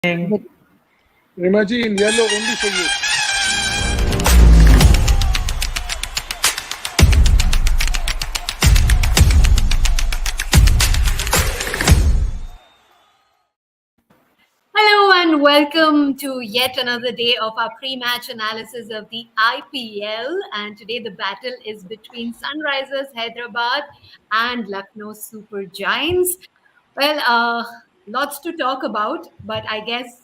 Good. Rimaji in yellow only for you. Hello and welcome to yet another day of our pre-match analysis of the IPL. And today the battle is between Sunrisers Hyderabad and Lucknow Super Giants. Well, lots to talk about, but I guess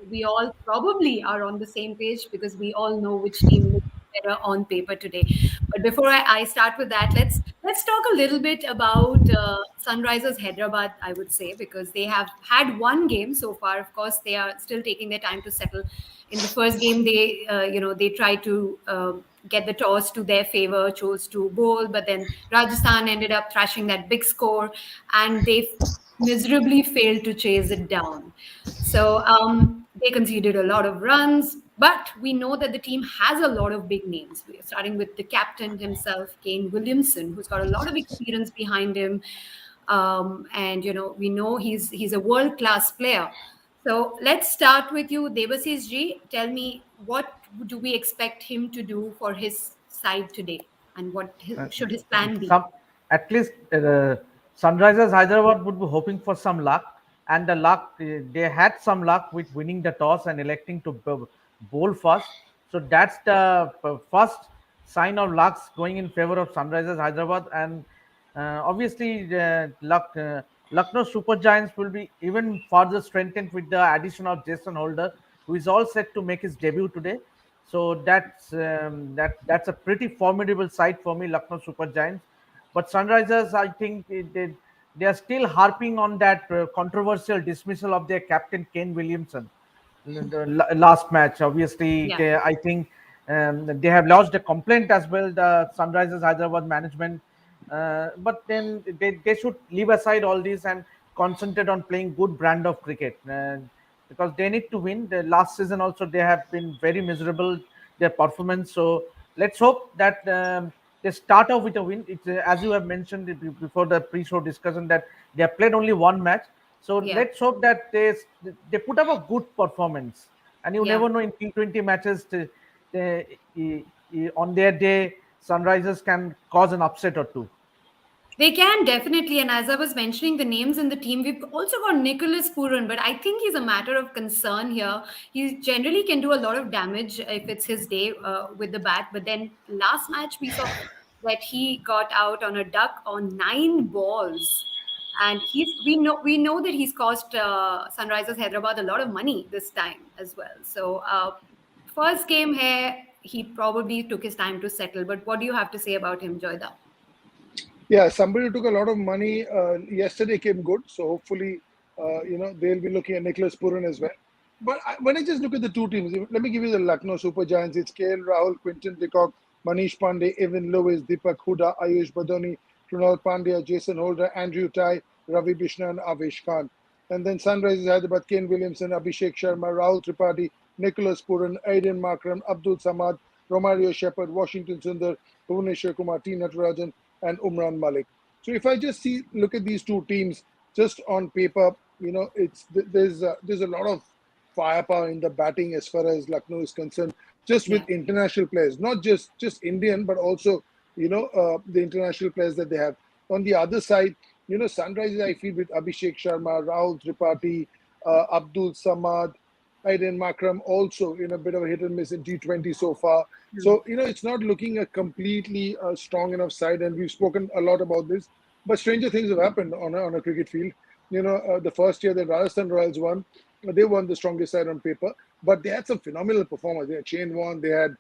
we all probably are on the same page because we all know which team looks better on paper today. But before I start with that, let's talk a little bit about Sunrisers Hyderabad. I would say because they have had one game so far. Of course, they are still taking their time to settle. In the first game, they tried to get the toss to their favor, chose to bowl, but then Rajasthan ended up thrashing that big score, and they miserably failed to chase it down. So they conceded a lot of runs, but we know that the team has a lot of big names. We're starting with the captain himself, Kane Williamson, who's got a lot of experience behind him. And we know he's a world-class player. So let's start with you, Devasis ji. Tell me, what do we expect him to do for his side today, and should his plan be? At least Sunrisers Hyderabad would be hoping for some luck, and the luck they had some luck with winning the toss and electing to bowl first. So that's the first sign of luck going in favor of Sunrisers Hyderabad, and obviously Lucknow Super Giants will be even further strengthened with the addition of Jason Holder, who is all set to make his debut today. So that's a pretty formidable side for me, Lucknow Super Giants. But Sunrisers, I think they are still harping on that controversial dismissal of their captain Kane Williamson in the last match. Obviously, Yeah. I think they have lodged a complaint as well, the Sunrisers Hyderabad management. But then they should leave aside all this and concentrate on playing good brand of cricket. Because they need to win. The last season also they have been very miserable, their performance. So let's hope that they start off with a win. It's as you have mentioned before the pre-show discussion that they have played only one match. So Yeah. let's hope that they put up a good performance. And you Yeah. never know in T20 matches on their day, Sunrisers can cause an upset or two. They can definitely, and as I was mentioning the names in the team, we've also got Nicholas Kuran, but I think he's a matter of concern here. He generally can do a lot of damage if it's his day with the bat, but then last match we saw that he got out on a duck on 9 balls, and we know that he's cost Sunrisers Hyderabad a lot of money this time as well. So first game here, he probably took his time to settle. But what do you have to say about him, Joyda? Yeah, somebody who took a lot of money yesterday came good. So hopefully, they'll be looking at Nicholas Puran as well. But when I just look at the two teams, let me give you the Lucknow Super Giants. It's KL Rahul, Quinton de Kock, Manish Pandey, Evan Lewis, Deepak Huda, Ayush Badoni, Krunal Pandya, Jason Holder, Andrew Tai, Ravi Bishna, and Avesh Khan. And then Sunrisers Hyderabad, Kane Williamson, Abhishek Sharma, Rahul Tripathi, Nicholas Puran, Aiden Markram, Abdul Samad, Romario Shepherd, Washington Sundar, Bhuvaneshwar Kumar, T. Natarajan, and Umran Malik. So if I just look at these two teams just on paper, there's a lot of firepower in the batting as far as Lucknow is concerned, just with international players, not just Indian, but also the international players that they have. On the other side, Sunrisers, I feel with Abhishek Sharma, Rahul Tripathi, Abdul Samad, Aiden Makram also in a bit of a hit and miss in T20 so far. So, it's not looking a completely strong enough side, and we've spoken a lot about this. But stranger things have happened on a cricket field. The first year that Rajasthan Royals won, they won the strongest side on paper, but they had some phenomenal performers. They had Shane Warne, they had,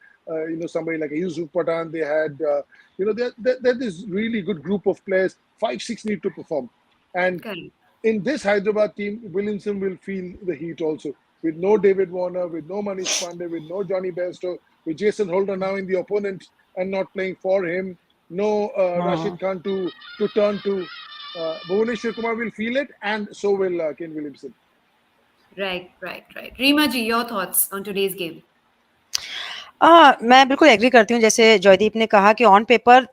somebody like Yusuf Pathan, they had, they had this really good group of players. 5-6 need to perform. And in this Hyderabad team, Williamson will feel the heat also. With no David Warner, with no Manish Pandey, with no Johnny Bairstow, with Jason Holder now in the opponent and not playing for him, no Rashid Khan to turn to. Bhuvaneshwar Kumar will feel it, and so will Kane Williamson. Right. Reema ji, your thoughts on today's game? मैं बिल्कुल agree करती हूँ. जैसे जयदीप ने कहा कि on paper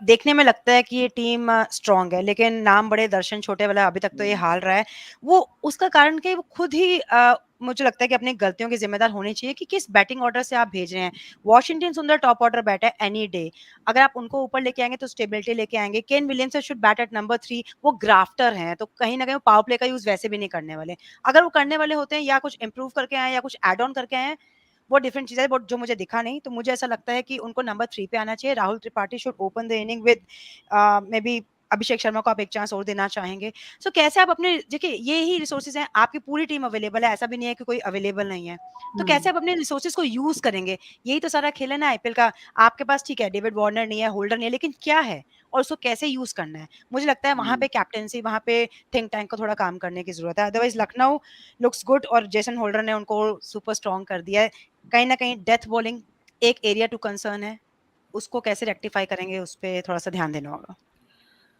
देखने में लगता है कि ये टीम स्ट्रांग है, लेकिन नाम बड़े दर्शन छोटे वाला अभी तक तो ये हाल रहा है। वो उसका कारण कि वो खुद ही मुझे लगता है कि अपनी गलतियों के ज़िम्मेदार होने चाहिए कि किस बैटिंग ऑर्डर से आप भेज रहे हैं। वॉशिंगटन सुंदर टॉप ऑर्डर बैटर है एनी डे। अगर आप उनको ऊपर लेके आएँगे तो स्टेबिलिटी लेके आएँगे। Kane Williamson should bat at number 3, वो ग्राफ्टर हैं, तो कहीं न कहीं वो पावर प्ले का यूज़ वैसे भी नहीं करने वाले। अगर वो करने वाले होते हैं या कुछ इम्प्रूव करके आए हैं या कुछ ऐड ऑन करके आए हैं, वो डिफरेंट चीज़ है, बट जो मुझे दिखा नहीं, तो मुझे ऐसा लगता है कि उनको नंबर 3 पे आना चाहिए। Rahul Tripathi should open the inning with maybe Abhishek Sharma को आप एक चांस और देना चाहेंगे। सो कैसे आप अपने देखिए ये ही रिसोर्सेज़ हैं, आपकी पूरी टीम अवेलेबल है, ऐसा भी नहीं है कि कोई अवेलेबल नहीं है। तो कैसे Hmm. आप अपने रिसोर्सेज़ को यूज़ करेंगे? यही तो सारा खेल है ना आईपीएल का। आपके पास ठीक है, डेविड वार्नर नहीं है, होल्डर नहीं है, लेकिन क्या है? और उसको कैसे यूज़ करना है? मुझे लगता है वहाँ पे कैप्टेंसी, वहाँ पे थिंक टैंक को थोड़ा काम करने की ज़रूरत है। अदरवाइज़ लखनऊ लुक्स गुड और जेसन होल्डर ने उनको सुपर स्ट्रॉन्ग कर दिया है। कहीं न कहीं डेथ बॉलिंग एक एरिया टू कंसर्न है, उसको कैसे रेक्टिफाई करेंगे उस पे थोड़ा-सा ध्यान देना होगा।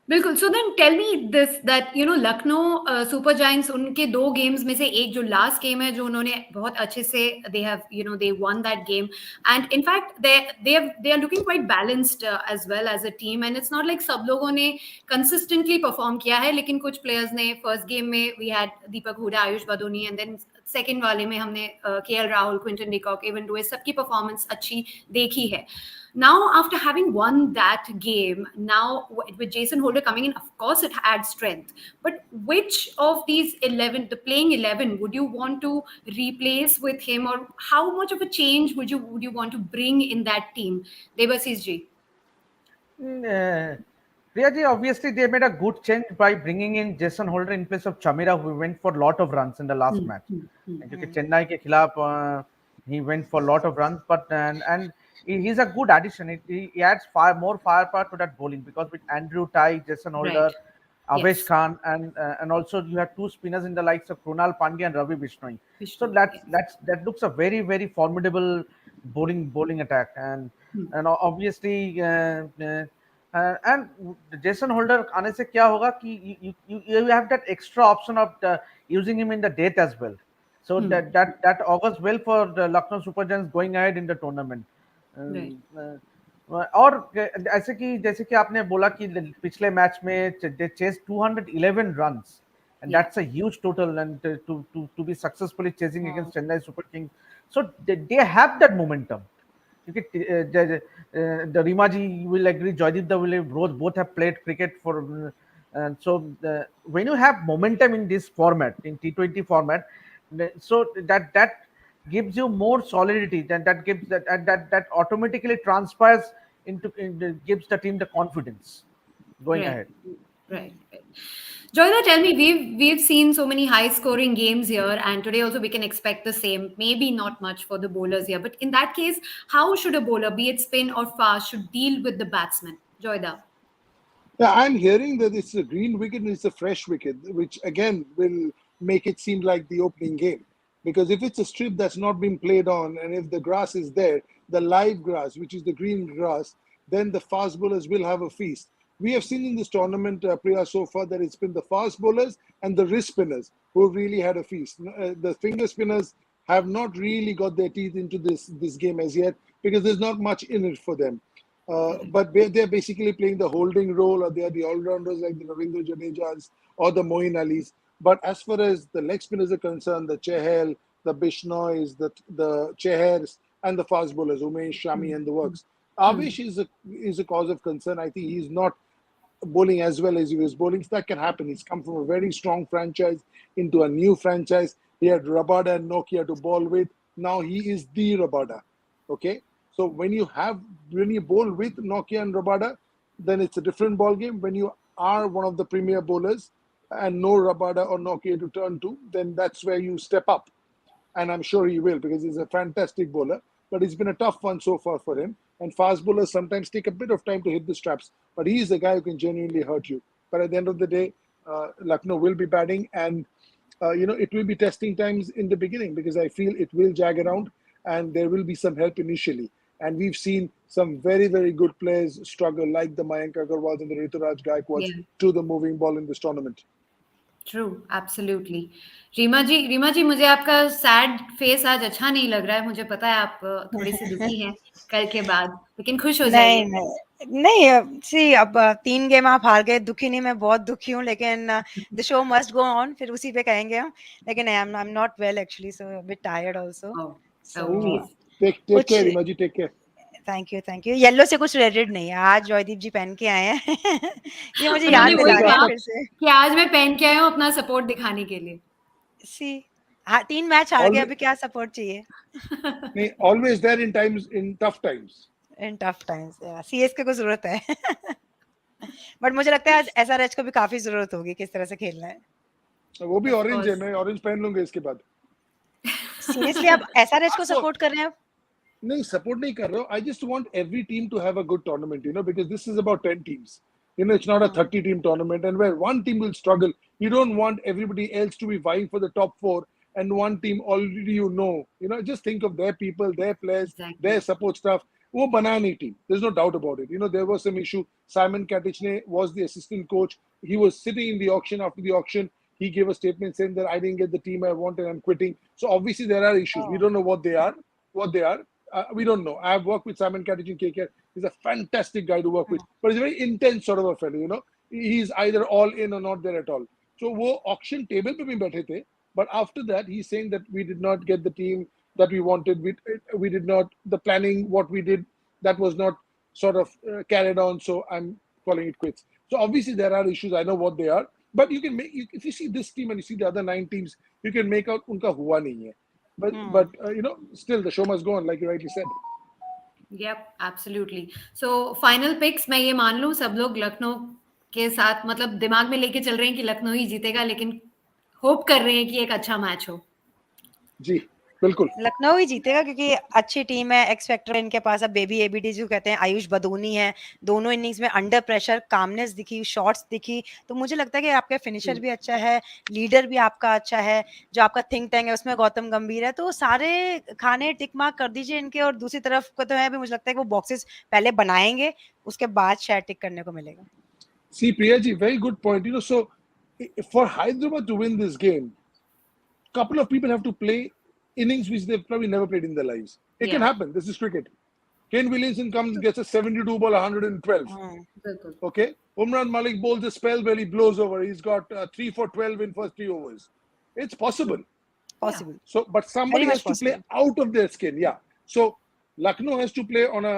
बिल्कुल। So then tell me this that Lucknow super giants उनके 2 गेम्स में से एक जो लास्ट गेम है जो उन्होंने बहुत अच्छे से they have they won that game and in fact they are looking quite balanced as well as a team and it's not like सब लोगों ने कंसिस्टेंटली परफॉर्म किया है लेकिन कुछ प्लेयर्स ने फर्स्ट गेम में we had Deepak Hooda, Ayush Badoni and then second वाले में हमने KL Rahul, Quinton de Kock, even Lewis सबकी परफॉर्मेंस अच्छी देखी है. Now, after having won that game, now with Jason Holder coming in, of course, it adds strength. But which of these 11, the playing 11, would you want to replace with him, or how much of a change would you want to bring in that team? Devasis ji. Mm, Priya ji, obviously they made a good change by bringing in Jason Holder in place of Chamira, who went for a lot of runs in the last Hmm, match. hmm, hmm. क्योंकि चेन्नई के खिलाफ he went for a lot of runs, but and he's a good addition. He adds more firepower to that bowling because with Andrew Ty, Jason Right. Holder, Avesh Yes. Khan, and also you have two spinners in the likes of Krunal Pandya and Ravi Bishnoi. So Vishnu. that's Yes. that's that looks a very formidable bowling attack, Hmm. and obviously and Jason Holder आने से क्या होगा कि you have that extra option of using him in the death as well. So Hmm. that augurs well for the Lucknow Super Giants going ahead in the tournament. Right. और ऐसे कि जैसे कि आपने बोला कि पिछले मैच में they chased 211 runs and Yeah. that's a huge total and to be successfully chasing हाँ। against Chennai Super Kings. So they have that momentum. क्योंकि the Rima ji will agree, Joydeep Da will both have played cricket for and so when you have momentum in this format in T20 format, so that gives you more solidity than that gives that automatically transpires gives the team the confidence going Right. ahead. Right. Right. Joyda, tell me, we've seen so many high scoring games here, and today also we can expect the same. Maybe not much for the bowlers here, but in that case, how should a bowler, be it spin or fast, should deal with the batsman? Joyda. Yeah, I'm hearing that it's a green wicket and it's a fresh wicket, which again will make it seem like the opening game. Because if it's a strip that's not been played on, and if the grass is there, the live grass, which is the green grass, then the fast bowlers will have a feast. We have seen in this tournament, Priya, so far that it's been the fast bowlers and the wrist spinners who have really had a feast. The finger spinners have not really got their teeth into this game as yet because there's not much in it for them. But they're basically playing the holding role, or they're the all-rounders like the Ravindra Jadejas or the Moeen Alis. But as far as the leg spinners are concerned, the Chehel, the Bishnois, the Chehers, and the fast bowlers, Umesh, Shami, Hmm. and the works. Hmm. Avish is a cause of concern. I think he's not bowling as well as he was bowling. So that can happen. He's come from a very strong franchise into a new franchise. He had Rabada and Nokia to bowl with. Now he is the Rabada. Okay. So when you bowl with Nokia and Rabada, then it's a different ball game. When you are one of the premier bowlers and no Rabada or Nokia to turn to, then that's where you step up, and I'm sure he will because he's a fantastic bowler. But it's been a tough one so far for him. And fast bowlers sometimes take a bit of time to hit the straps, but he's the guy who can genuinely hurt you. But at the end of the day, Lucknow will be batting, and it will be testing times in the beginning because I feel it will jag around, and there will be some help initially. And we've seen some very good players struggle, like the Mayank Agarwals and the Rituraj Gaikwads, Yeah. to the moving ball in this tournament. True, absolutely. Reema ji, मुझे आपका sad face आज अच्छा नहीं लग रहा है। मुझे पता है आप थोड़ी सी दुखी हैं कल के बाद, लेकिन खुश हो नहीं, जाइए। नहीं, नहीं, सी अब 3 गेम आप हार गए, दुखी नहीं, मैं बहुत दुखी हूँ, लेकिन the show must go on, फिर उसी पे कहेंगे हम। लेकिन I am not well actually, so a bit tired also. Oh, so oh please. Take कुछ care Reema ji, take care. Thank you. Yellow से कुछ रिलेटेड नहीं है, आज जॉयदीप जी पहन के आए हैं। ये मुझे याद उन्होंने कोई वही दिला रहे हैं कहा बात फिर से। कि आज मैं पहन के आया हूँ अपना सपोर्ट दिखाने के लिए। सी हाँ, 3 मैच हार गए, ऑलवेज अभी क्या सपोर्ट चाहिए? नहीं, always there in times, in tough times. In tough times CSK को ज़रूरत है। बट मुझे लगता है आज एसआरएच को भी काफ़ी ज़रूरत होगी किस तरह से खेलना है। वो भी ऑफ ऑरेंज है, कोर्स। मैं ऑरेंज पहन लूंगा इसके बाद। सीरियसली आप एसआरएच को आपको सपोर्ट कर रहे हैं? नहीं, सपोर्ट नहीं कर रहा हूँ। I just want every team to have a good tournament, because this is about 10 teams. It's not a hmm, 30 team tournament, and where one team will struggle, you don't want everybody else to be vying for the top four, and one team already, just think of their people, their players, exactly. their support staff. वो बनाया नहीं team. There's no doubt about it. There was some issue. Simon Katichne was the assistant coach. He was sitting in the auction. After the auction, he gave a statement saying that I didn't get the team I wanted, I'm quitting. So obviously there are issues. We oh! don't know what they are. What they are. We don't know. I have worked with Simon Katich in KKR. He's a fantastic guy to work hmm, with, but he's a very intense sort of a fellow. He's either all in or not there at all. So वो auction table पे भी बैठे थे, but after that he's saying that we did not get the team that we wanted. We did not, the planning what we did, that was not sort of carried on. So I'm calling it quits. So obviously there are issues. I know what they are, but you can make, if you see this team and you see the other 9 teams, you can make out उनका हुआ नहीं है. But hmm. still the show must go on, like you rightly said. Yup, absolutely. So final picks, मैं ये मान लूं सब लोग लखनऊ के साथ, मतलब दिमाग में लेके चल रहे हैं कि लखनऊ ही जीतेगा, लेकिन होप कर रहे हैं कि एक अच्छा मैच हो। जी, बिल्कुल। लखनऊ ही जीतेगा क्योंकि अच्छी टीम है, एक्स फैक्टर है इनके पास। अब बेबी एबीडी जो कहते हैं, आयुष बदूनी है, दोनों इनिंग्स में अंडर प्रेशर कामनेस दिखी, शॉट्स दिखी। तो मुझे लगता है कि आपका फिनिशर भी अच्छा है, लीडर भी आपका अच्छा है, जो आपका थिंक टैंक है उसमें गौतम गंभीर है। तो सारे खाने टिक मार्क कर दीजिए इनके, और दूसरी तरफ को तो है भी, मुझे लगता है कि वो बॉक्सेस पहले बनाएँगे, उसके बाद शायद टिक करने को मिलेगा। See, Priyaji, very good point. So for Hyderabad to win this game, couple of people have to play innings which they've probably never played in their lives. It can या, happen. This is cricket. Kane Williamson comes, gets a 72 ball, 112. हुँ, बिल्कुल। Okay. Umran Malik bowls a spell where he blows over. He's got 3 for 12 in first 3 overs. It's true. possible. या, possible, So, but very somebody much has to play possible. out of their skin. Yeah. So Lucknow has to play on a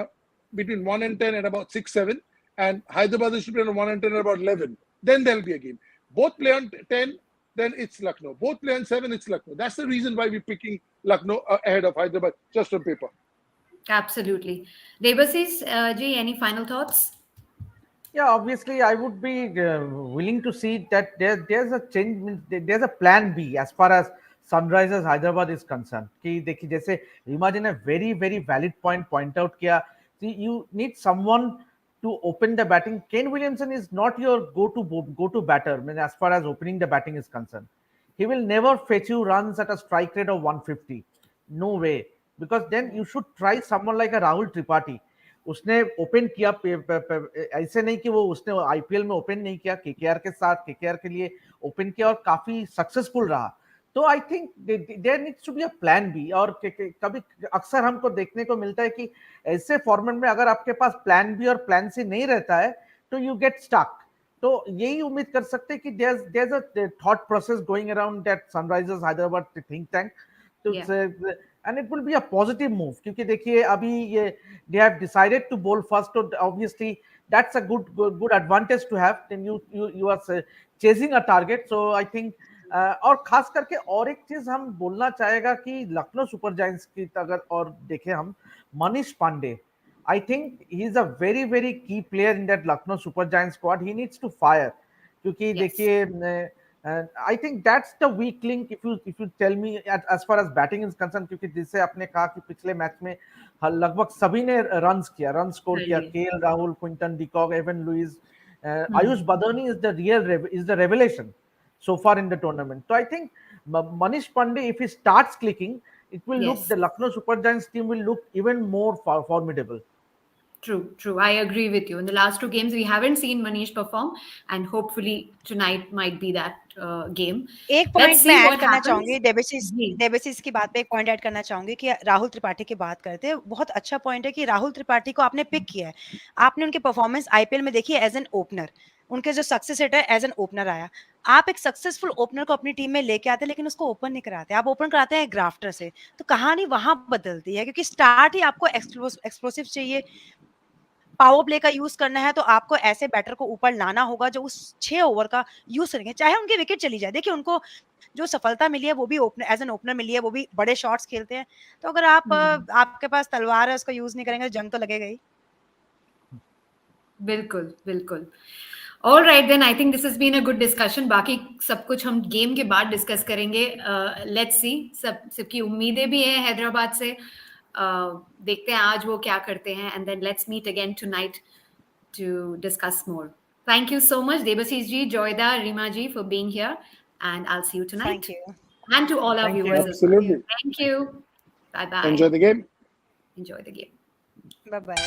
between 1 and 10 at about 6, 7, and Hyderabad has to play on 1 and 10 at about 11. Then there'll be a game. Both play on 10, then it's Lucknow. Both play on 7, it's Lucknow. That's the reason why we're picking Lucknow ahead of Hyderabad, just on paper. Absolutely. Devasis ji, any final thoughts? Yeah, obviously, I would be willing to see that there's a change, means there's a plan B as far as Sunrisers Hyderabad is concerned. कि देखिए जैसे रीमा जी ने very very valid point out किया कि you need someone to open the batting. Kane Williamson is not your go to batter. I mean, as far as opening the batting is concerned, he will never fetch you runs at a strike rate of 150. No way. Because then you should try someone like a Rahul Tripathi. उसने open किया ऐसे नहीं कि वो उसने IPL में open नहीं किया, केकेआर के साथ केकेआर के लिए ओपन किया और काफी सक्सेसफुल रहा। तो I think there needs to be a plan B. और कभी अक्सर हमको देखने को मिलता है कि ऐसे फॉर्मेट में अगर आपके पास प्लान बी और प्लान सी नहीं रहता है तो यू गेट स्टक। तो यही उम्मीद कर सकते हैं कि there a thought process going around that Sunrisers Hyderabad think tank तो yeah, and it will be a positive move. क्योंकि देखिए अभी ये they have decided to bowl first, so obviously that's a good advantage to have. Then you are chasing a target, so I think और खास करके और एक चीज हम बोलना चाहेगा कि लखनऊ सुपर जायंट्स की अगर और देखें हम, Manish Pandey, I think he is a very very key player in that Lucknow Super Giants squad. He needs to fire क्योंकि यस, देखिए I think that's the weak link if you tell me as far as batting is concern. क्योंकि जिससे आपने कहा कि पिछले match में लगभग सभी ने रन स्कोर कर किया, लिए। KL Rahul, Quinton de Kock, Evin Lewis, hmm. Ayush Badoni is the revelation so far in the tournament. So I think Manish Pandey, if he starts clicking, it will look, yes, the Lucknow Super Giants team will look even more formidable. true, true. I agree with you. In the last two games, we haven't seen Manish perform, and hopefully tonight might be that game. एक Let's point see मैं add what करना happens. चाहूंगी डेबिसिस जी. डेबिसिस की बात पे एक point add करना चाहूंगी कि राहुल त्रिपाठी की बात करते हैं बहुत अच्छा पॉइंट है कि राहुल त्रिपाठी को आपने पिक किया है आपने उनकी परफॉर्मेंस आईपीएल में देखी एज एन ओपनर उनके जो सक्सेस रेट है एज एन ओपनर आया आप एक सक्सेसफुल ओपनर को अपनी टीम में लेके आते हैं लेकिन उसको ओपन नहीं कराते आप ओपन कराते हैं ग्राफ्टर से तो कहानी वहां बदलती है क्योंकि स्टार्ट ही आपको एक्सप्लोसिव चाहिए पावर प्ले का यूज करना है तो आपको ऐसे बैटर को ऊपर लाना होगा जो उस 6 ओवर का यूज करेंगे चाहे उनकी विकेट चली जाए देखिए उनको जो सफलता मिली है वो भी ओपनर एज एन ओपनर मिली है वो भी बड़े शॉट्स खेलते हैं तो अगर आप आपके पास तलवार है उसको यूज नहीं करेंगे तो जंग तो लगेगा ही बिल्कुल बिल्कुल. All right, then I think this has been a good discussion. बाकी सब कुछ हम गेम के बाद डिस्कस करेंगे. Let's see. सबकी उम्मीदें भी हैं हैदराबाद से. देखते हैं आज वो क्या करते हैं. And then let's meet again tonight to discuss more. Thank you so much, Debashish ji, Joyda, Rima ji, for being here. And I'll see you thank tonight. You And to all our Thank viewers you. as well. Absolutely. Thank you. Bye bye. Enjoy the game. Enjoy the game. Bye bye